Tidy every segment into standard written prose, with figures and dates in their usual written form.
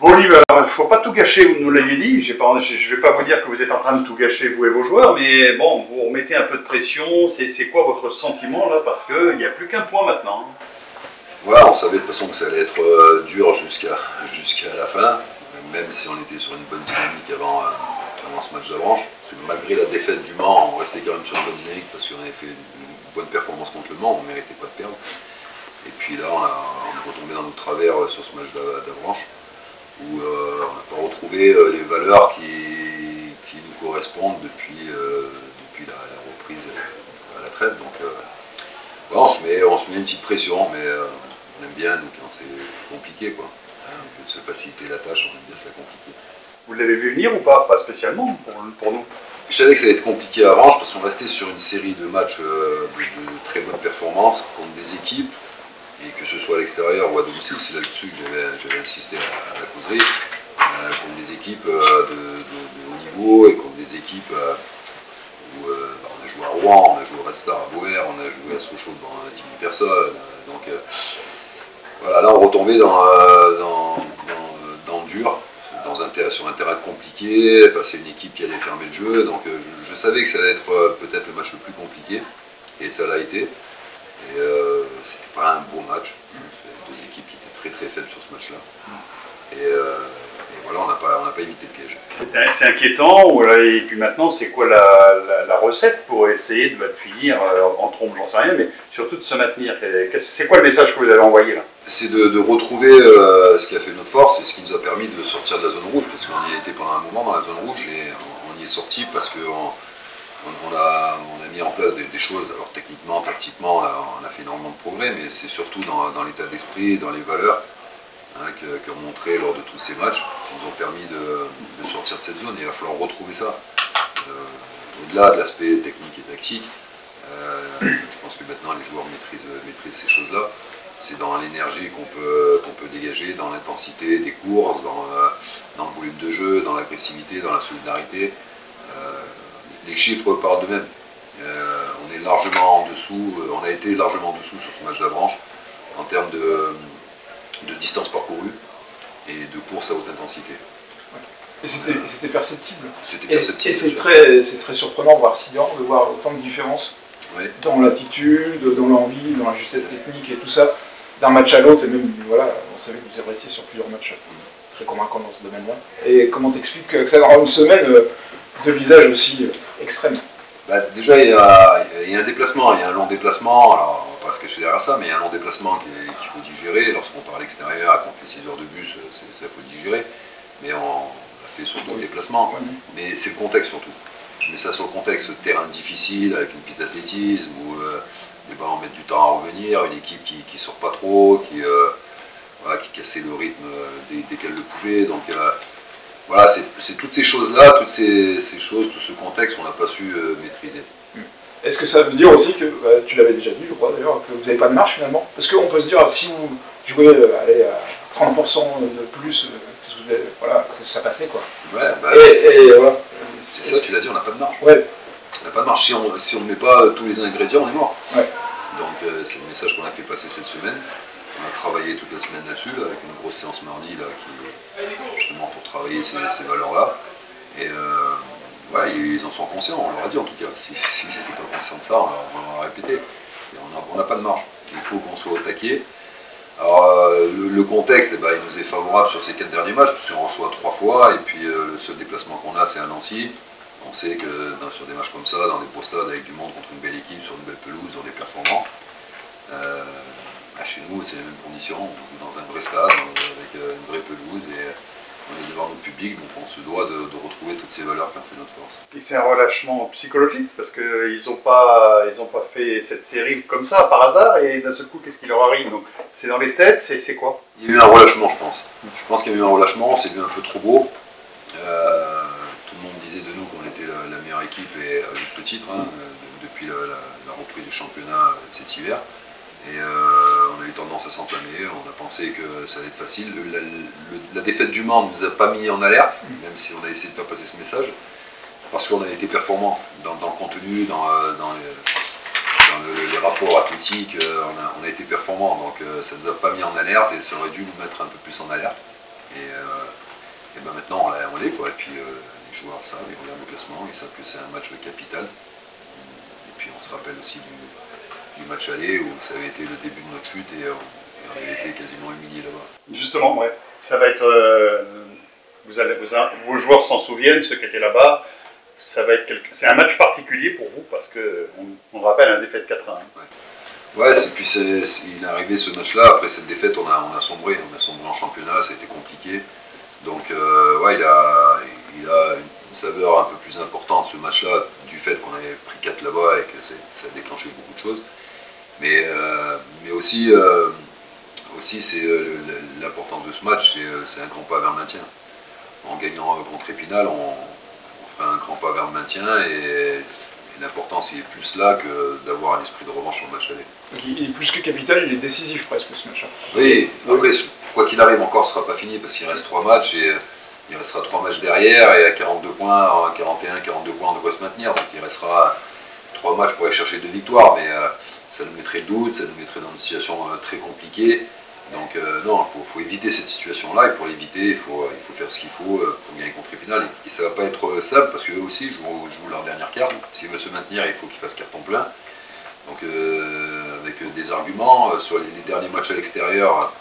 Bon, Olivier, alors, il ne faut pas tout gâcher, vous nous l'aviez dit. Je ne vais pas vous dire que vous êtes en train de tout gâcher, vous et vos joueurs, mais bon, vous remettez un peu de pression. C'est quoi votre sentiment là? Parce qu'il n'y a plus qu'un point maintenant. Voilà, on savait de toute façon que ça allait être dur jusqu'à la fin, même si on était sur une bonne dynamique avant ce match d'Avranches. Malgré la défaite du Mans, on restait quand même sur une bonne dynamique parce qu'on avait fait une bonne performance contre le Mans, on ne méritait pas de perdre. Et puis là, on est retombé dans nos travers sur ce match d'Avranches, où on n'a pas retrouvé les valeurs qui nous correspondent depuis la reprise à la trêve. Donc voilà, on se met une petite pression, mais on aime bien nous, quand c'est compliqué, quoi. On peut se faciliter la tâche, on aime bien se la compliquer. Vous l'avez vu venir ou pas? Pas spécialement pour nous. Je savais que ça allait être compliqué à Avranches parce qu'on restait sur une série de matchs de très bonnes performances contre des équipes, et que ce soit à l'extérieur ou à domicile, c'est là-dessus que j'avais insisté à la causerie, contre des équipes de haut niveau et contre des équipes où on a joué à Rouen, on a joué au Red Star à Beauvais, on a joué à Sochaux devant 10 000 personnes. Donc voilà, là on retombait dans le dur, sur un terrain compliqué, c'est une équipe qui allait fermer le jeu, donc je savais que ça allait être peut-être le match le plus compliqué, et ça l'a été. Et c'était pas un beau match, deux équipes qui étaient très très faibles sur ce match-là. Et voilà, on n'a pas évité le piège. C'est inquiétant, et puis maintenant c'est quoi la recette pour essayer de finir en trombe, j'en sais rien, mais surtout de se maintenir? C'est quoi le message que vous avez envoyé là? C'est de retrouver ce qui a fait notre force et ce qui nous a permis de sortir de la zone rouge, parce qu'on y a été pendant un moment dans la zone rouge et on y est sorti parce qu'on a mis en place des choses. Alors techniquement, tactiquement, on a fait énormément de progrès, mais c'est surtout dans l'état d'esprit, dans les valeurs qu'ont montré lors de tous ces matchs, qui nous ont permis de sortir de cette zone, et il va falloir retrouver ça. Au-delà de l'aspect technique et tactique, je pense que maintenant les joueurs maîtrisent ces choses-là. C'est dans l'énergie qu'on peut dégager, dans l'intensité des courses, dans le volume de jeu, dans l'agressivité, dans la solidarité. Les chiffres parlent d'eux-mêmes. On est largement en dessous, on a été largement en dessous sur ce match d'Avranches en termes de distance parcourue et de course à haute intensité. Et c'était perceptible. C'était perceptible. Et c'est très surprenant, voire sidérant, de voir autant de différences dans l'attitude, dans l'envie, dans la justesse technique et tout ça, d'un match à l'autre. Et même, voilà, on savait que vous appréciez sur plusieurs matchs très convaincants dans ce domaine-là. Et comment t'expliques que ça aura une semaine de visage aussi extrême? Déjà, il y a un déplacement, il y a un long déplacement. Alors, on va pas se cacher derrière ça, mais il y a un long déplacement qu'il faut digérer. Lorsqu'on part à l'extérieur et qu'on fait 6 heures de bus, ça faut digérer. Mais on a fait surtout le déplacement. Mais c'est le contexte surtout. Je mets ça sur le contexte, terrain difficile, avec une piste d'athlétisme, où les ballons mettent du temps à revenir, une équipe qui ne sort pas trop, qui cassait le rythme dès qu'elle le pouvait. Donc voilà, c'est toutes ces choses-là, toutes ces choses, tout ce contexte qu'on n'a pas su maîtriser. Est-ce que ça veut dire aussi que, tu l'avais déjà dit je crois d'ailleurs, que vous n'avez pas de marge finalement? Parce qu'on peut se dire, si vous jouez à 30% de plus, voilà, ça passait quoi. Ouais, voilà. C'est ça, tu l'as dit, on n'a pas de marge. Ouais. On n'a pas de marge. Si on ne met pas tous les ingrédients, on est mort. Ouais. Donc c'est le message qu'on a fait passer cette semaine. On a travaillé toute la semaine là-dessus, avec une grosse séance mardi, justement pour travailler ces valeurs-là. Et ils en sont conscients, on leur a dit en tout cas. S'ils n'étaient pas conscients de ça, on leur a répété. Et on n'a pas de marge. Il faut qu'on soit au taquet. Alors le contexte, il nous est favorable sur ces 4 derniers matchs, parce qu'on reçoit 3 fois, et puis le seul déplacement qu'on a, c'est à Nancy. On sait que sur des matchs comme ça, dans des beaux stades avec du monde contre une belle équipe, sur une belle pelouse, on est performant. Chez nous, c'est les mêmes conditions, on joue dans un vrai stade, avec une vraie pelouse, et on est devant notre public, donc on se doit de retrouver toutes ces valeurs qui ont fait notre force. Et c'est un relâchement psychologique, parce qu'ils n'ont pas fait cette série comme ça, par hasard, et d'un seul coup, qu'est-ce qui leur arrive? Donc c'est dans les têtes, c'est quoi? Il y a eu un relâchement, je pense. Je pense qu'il y a eu un relâchement, c'est vu un peu trop beau. Tout le monde disait de nous qu'on était la meilleure équipe, et à juste titre, depuis la reprise du championnat cet hiver. Et on a eu tendance à s'enflammer, on a pensé que ça allait être facile. La défaite du Mans ne nous a pas mis en alerte, même si on a essayé de faire passer ce message, parce qu'on a été performants dans le contenu, dans les rapports athlétiques, on a été performants, donc ça ne nous a pas mis en alerte et ça aurait dû nous mettre un peu plus en alerte. Et ben maintenant on l'est, quoi. Et puis les joueurs savent, ils regardent le classement, ils savent que c'est un match capital. Et puis on se rappelle aussi du match aller où ça avait été le début de notre chute et on avait été quasiment humilié là-bas. Justement, ouais. Ça va être. Vos joueurs s'en souviennent, ceux qui étaient là-bas. C'est un match particulier pour vous parce qu'on rappelle un défaite 4-1. Ouais, il est arrivé ce match-là. Après cette défaite, on a sombré en championnat, ça a été compliqué. Donc, ouais, il a une saveur un peu plus importante ce match-là, du fait qu'on avait pris 4 là-bas et que ça a déclenché beaucoup de choses. Mais aussi c'est l'importance de ce match, c'est un grand pas vers le maintien. En gagnant contre Épinal, on ferait un grand pas vers le maintien et l'importance il est plus là que d'avoir un esprit de revanche sur le match aller. Donc il est plus que capital, il est décisif presque ce match-là. Oui, après, quoi qu'il arrive, encore ce ne sera pas fini parce qu'il reste 3 matchs et il restera 3 matchs derrière et à 42 points, 41, 42 points on devrait se maintenir. Donc il restera 3 matchs pour aller chercher 2 victoires, mais ça nous mettrait le doute, ça nous mettrait dans une situation très compliquée. Donc non, il faut éviter cette situation-là et pour l'éviter, il faut faire ce qu'il faut pour gagner contre Épinal. Et ça ne va pas être simple parce qu'eux aussi jouent leur dernière carte. S'ils veulent se maintenir, il faut qu'ils fassent carton plein. Donc avec des arguments, sur les derniers matchs à l'extérieur,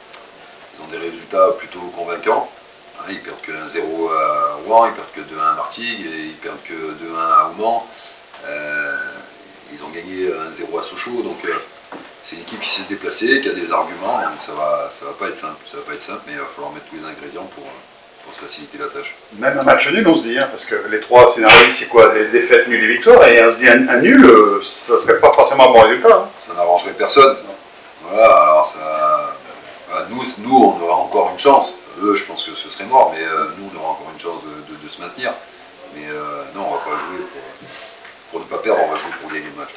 ils ont des résultats plutôt convaincants. Hein, ils perdent que 1-0 à Rouen, ils perdent que 2-1 à Martigues et ils perdent que 2-1 à Ouman. Ils ont gagné 1-0 à Sochaux. Donc c'est une équipe qui sait se déplacer, qui a des arguments, donc ça va pas être simple, mais il va falloir mettre tous les ingrédients pour se faciliter la tâche. Même un match nul, on se dit, hein, parce que les 3 scénarios, c'est quoi? Des défaites, nul et victoire, et on se dit un nul, ça serait pas forcément un bon résultat. Hein. Ça n'arrangerait personne. Voilà, alors voilà, nous on aura encore une chance. Eux, je pense que ce serait mort, mais nous on aura encore une chance de se maintenir. Mais non, on va pas jouer pour ne pas perdre, on va jouer pour gagner le match.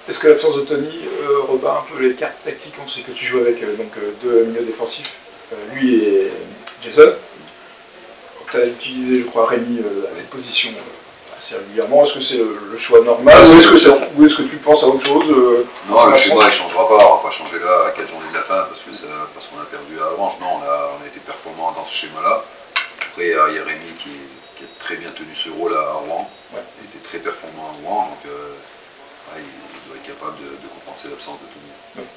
Est-ce que l'absence de Tony rebat un peu les cartes tactiques? On sait que tu joues avec 2 milieux défensifs, lui et Jason. Tu as utilisé, je crois, Rémi à cette position assez régulièrement. Est-ce que c'est le choix normal ou est-ce que tu penses à autre chose Non, le schéma il ne changera pas. On va pas changer là à 4 journées de la fin parce qu'on a perdu à Avranches. Non, on a été performant dans ce schéma-là. Après, il y a Rémi qui a très bien tenu ce rôle à Rouen. Ouais. Il était très performant à Rouen. Donc, il doit être capable de compenser l'absence de Tony.